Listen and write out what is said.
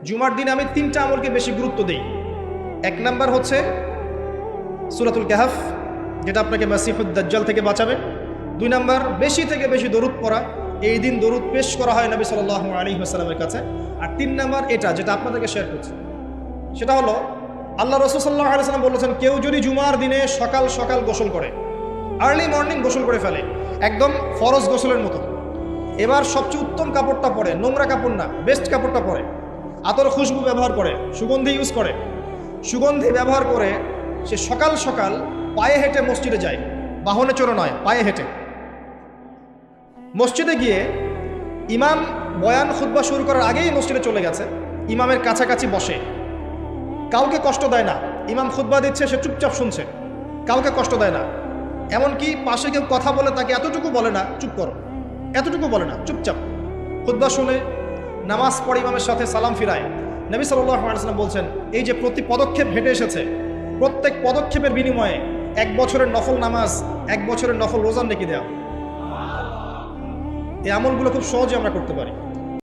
জুমার দিনে আমি 3টা আমলকে বেশি গুরুত্ব দিই। 1 নাম্বার হচ্ছে সূরাতুল কাহফ, যেটা আপনাকে মাসিহুদ দাজ্জাল থেকে বাঁচাবে। 2 নাম্বার বেশি থেকে বেশি দরুদ পড়া, এই দিন দরুদ পেশ করা হয় নবী সাল্লাল্লাহু আলাইহি ওয়াসাল্লামের কাছে। আর 3 নাম্বার এটা যেটা আপনাদেরকে শেয়ার করছি, সেটা হলো আল্লাহ রাসূল সাল্লাল্লাহু আলাইহি ওয়াসাল্লাম বলেছেন, কেউ যদি জুমার দিনে সকাল সকাল গোসল করে, আর্লি মর্নিং গোসল করে ফেলে, একদম ফরজ গোসলের মতো, এবার সবচেয়ে উত্তম কাপড়টা পরে, নোংরা কাপড় না, বেস্ট কাপড়টা পরে, আতর খুশবু ব্যবহার করে, সুগন্ধি ইউজ করে, সুগন্ধি ব্যবহার করে সে সকাল সকাল পায়ে হেঁটে মসজিদে যায়, বাহনে চড়ে নয়, পায়ে হেঁটে মসজিদে গিয়ে ইমাম বয়ান খুতবা শুরু করার আগেই মসজিদে চলে গেছে, ইমামের কাছাকাছি বসে, কাউকে কষ্ট দেয় না, ইমাম খুতবা দিচ্ছে সে চুপচাপ শুনছে, কাউকে কষ্ট দেয় না। এমনকি পাশে কেউ কথা বলে তাকে এতটুকু বলে না চুপ করো, এতটুকু বলে না, চুপচাপ খুতবা শুনে নামাজ পড়ে ইমামের সাথে সালাম ফিরায়। নবী সাল্লাল্লাহু আলাইহি ওয়াসাল্লাম বলছেন, এই যে প্রতি পদক্ষেপ হেঁটে এসেছে, প্রত্যেক পদক্ষেপের বিনিময়ে 1 বছরের নফল নামাজ, 1 বছরের নফল রোজা রেখে দেওয়া। এই আমলগুলো খুব সহজে আমরা করতে পারি।